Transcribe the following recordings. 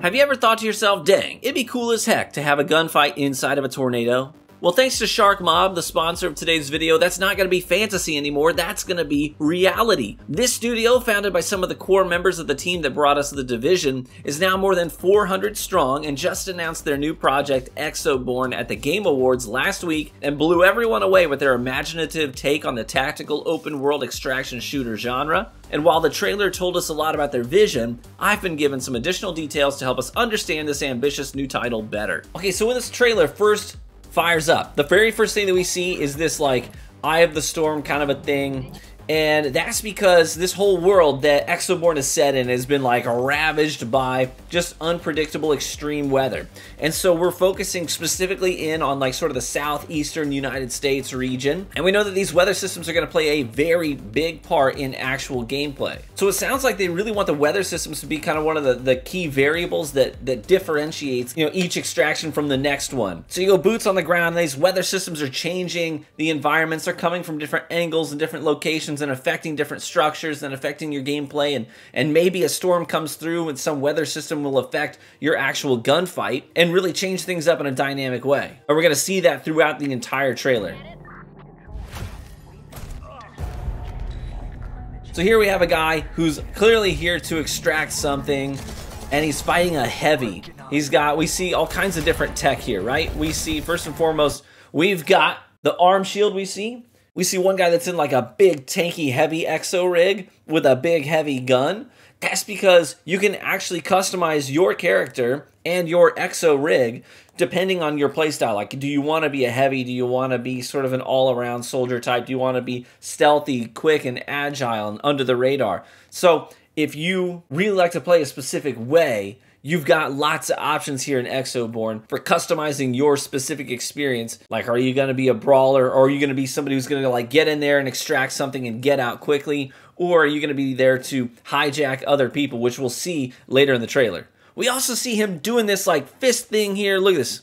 Have you ever thought to yourself, dang, it'd be cool as heck to have a gunfight inside of a tornado? Well, thanks to Shark Mob, the sponsor of today's video, that's not going to be fantasy anymore, that's going to be reality. This studio, founded by some of the core members of the team that brought us The Division, is now more than 400 strong and just announced their new project, EXOBORNE, at the Game Awards last week and blew everyone away with their imaginative take on the tactical open-world extraction shooter genre. And while the trailer told us a lot about their vision, I've been given some additional details to help us understand this ambitious new title better. Okay, so in this trailer, first fires up. The very first thing that we see is this like Eye of the Storm kind of a thing. And that's because this whole world that EXOBORNE is set in has been like ravaged by just unpredictable extreme weather. And so we're focusing specifically in on like sort of the southeastern United States region. And we know that these weather systems are going to play a very big part in actual gameplay. So it sounds like they really want the weather systems to be kind of one of the key variables that differentiates, you know, each extraction from the next one. So you go boots on the ground, and these weather systems are changing the environments. They're coming from different angles and different locations and affecting different structures and affecting your gameplay, and maybe a storm comes through and some weather system will affect your actual gunfight and really change things up in a dynamic way. And we're going to see that throughout the entire trailer. So here we have a guy who's clearly here to extract something, and he's fighting a heavy. We see all kinds of different tech here, right? We see, first and foremost, we've got the arm shield we see. We see one guy that's in like a big tanky heavy Exo-rig with a big heavy gun. That's because you can actually customize your character and your Exo-rig depending on your playstyle. Like, do you want to be a heavy? Do you want to be sort of an all-around soldier type? Do you want to be stealthy, quick, and agile and under the radar? So if you really like to play a specific way, you've got lots of options here in EXOBORNE for customizing your specific experience. Like, are you going to be a brawler, or are you going to be somebody who's going to like get in there and extract something and get out quickly? Or are you going to be there to hijack other people, which we'll see later in the trailer. We also see him doing this like fist thing here. Look at this.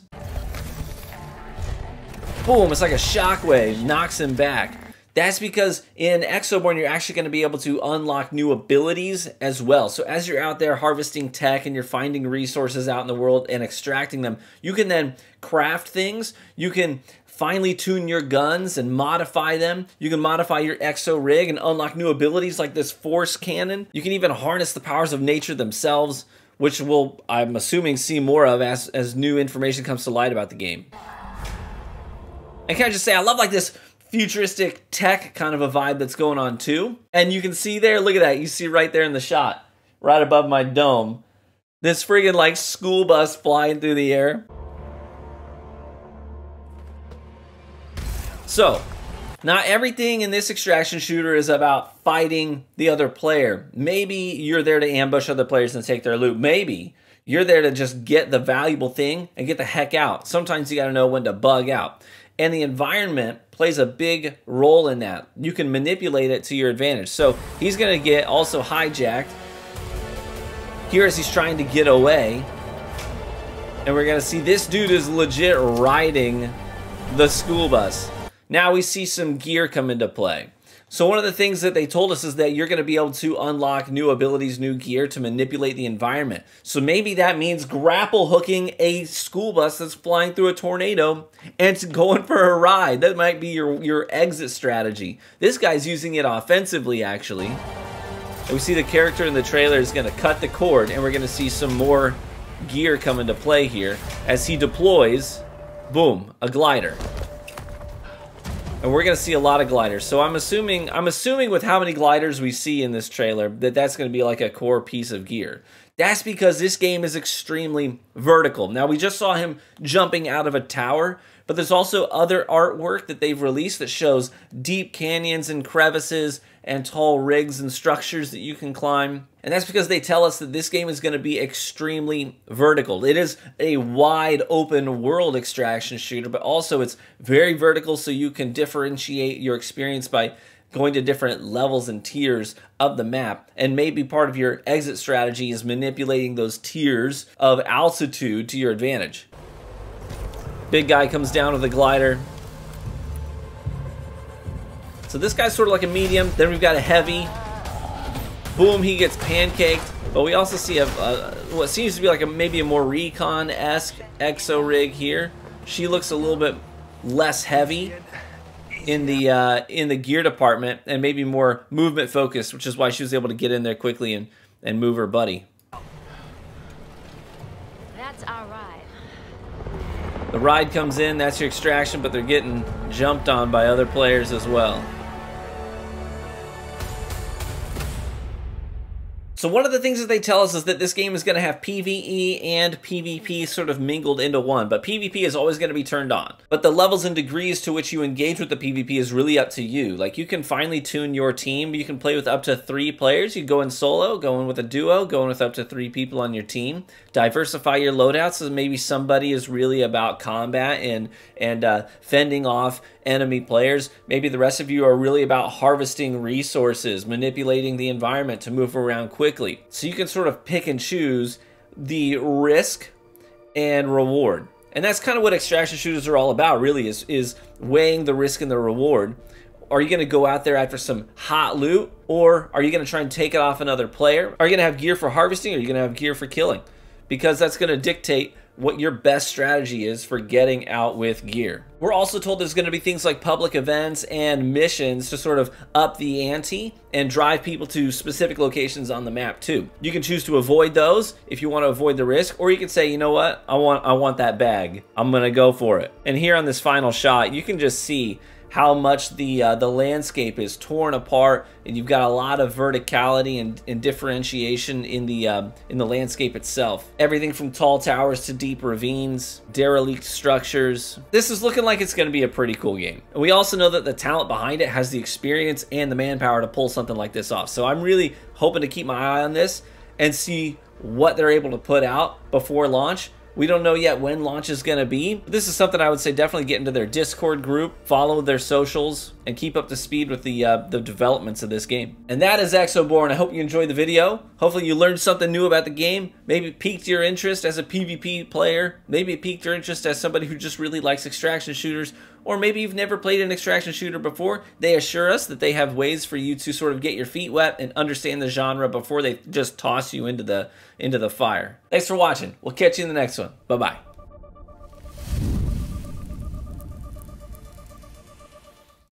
Boom, it's like a shockwave, knocks him back. That's because in EXOBORNE, you're actually going to be able to unlock new abilities as well. So as you're out there harvesting tech and you're finding resources out in the world and extracting them, you can then craft things. You can finely tune your guns and modify them. You can modify your Exo-rig and unlock new abilities like this force cannon. You can even harness the powers of nature themselves, which we'll, I'm assuming, see more of as new information comes to light about the game. And can I just say, I love like this futuristic tech kind of a vibe that's going on too. And you can see there, look at that, you see right there in the shot, right above my dome, this friggin' like school bus flying through the air. So, not everything in this extraction shooter is about fighting the other player. Maybe you're there to ambush other players and take their loot. Maybe you're there to just get the valuable thing and get the heck out. Sometimes you gotta know when to bug out. And the environment plays a big role in that. You can manipulate it to your advantage. So he's going to get also hijacked here as he's trying to get away. And we're going to see this dude is legit riding the school bus. Now we see some gear come into play. So one of the things that they told us is that you're going to be able to unlock new abilities, new gear to manipulate the environment. So maybe that means grapple hooking a school bus that's flying through a tornado and going for a ride. That might be your exit strategy. This guy's using it offensively, actually. And we see the character in the trailer is going to cut the cord, and we're going to see some more gear come into play here as he deploys, boom, a glider. And we're going to see a lot of gliders. So I'm assuming with how many gliders we see in this trailer that that's going to be like a core piece of gear. That's because this game is extremely vertical. Now, we just saw him jumping out of a tower, but there's also other artwork that they've released that shows deep canyons and crevices and tall rigs and structures that you can climb. And that's because they tell us that this game is going to be extremely vertical. It is a wide open world extraction shooter, but also it's very vertical, so you can differentiate your experience by going to different levels and tiers of the map. And maybe part of your exit strategy is manipulating those tiers of altitude to your advantage. Big guy comes down with a glider. So this guy's sort of like a medium. Then we've got a heavy. Boom, he gets pancaked. But we also see what seems to be like maybe a more recon-esque Exo-rig here. She looks a little bit less heavy in the gear department and maybe more movement focused, which is why she was able to get in there quickly and move her buddy. That's our ride. The ride comes in, that's your extraction, but they're getting jumped on by other players as well. So one of the things that they tell us is that this game is going to have PvE and PvP sort of mingled into one, but PvP is always going to be turned on. But the levels and degrees to which you engage with the PvP is really up to you. Like, you can finely tune your team. You can play with up to 3 players. You go in solo, go in with a duo, go in with up to 3 people on your team. Diversify your loadouts, so maybe somebody is really about combat and fending off enemy players. Maybe the rest of you are really about harvesting resources, manipulating the environment to move around quickly. So you can sort of pick and choose the risk and reward. And that's kind of what extraction shooters are all about, really, is weighing the risk and the reward. Are you going to go out there after some hot loot, or are you going to try and take it off another player? Are you going to have gear for harvesting, or are you going to have gear for killing? Because that's going to dictate what your best strategy is for getting out with gear. We're also told there's going to be things like public events and missions to sort of up the ante and drive people to specific locations on the map too. You can choose to avoid those if you want to avoid the risk, or you can say, you know what, I want that bag. I'm going to go for it. And here on this final shot, you can just see how much the landscape is torn apart, and you've got a lot of verticality and differentiation in the landscape itself. Everything from tall towers to deep ravines, derelict structures. This is looking like it's going to be a pretty cool game. And we also know that the talent behind it has the experience and the manpower to pull something like this off. So I'm really hoping to keep my eye on this and see what they're able to put out before launch. We don't know yet when launch is going to be. But this is something I would say definitely get into their Discord group, follow their socials, and keep up to speed with the developments of this game. And that is EXOBORNE. I hope you enjoyed the video. Hopefully you learned something new about the game. Maybe it piqued your interest as a PvP player. Maybe it piqued your interest as somebody who just really likes extraction shooters. Or maybe you've never played an extraction shooter before. They assure us that they have ways for you to sort of get your feet wet and understand the genre before they just toss you into the fire. Thanks for watching. We'll catch you in the next one. Bye-bye.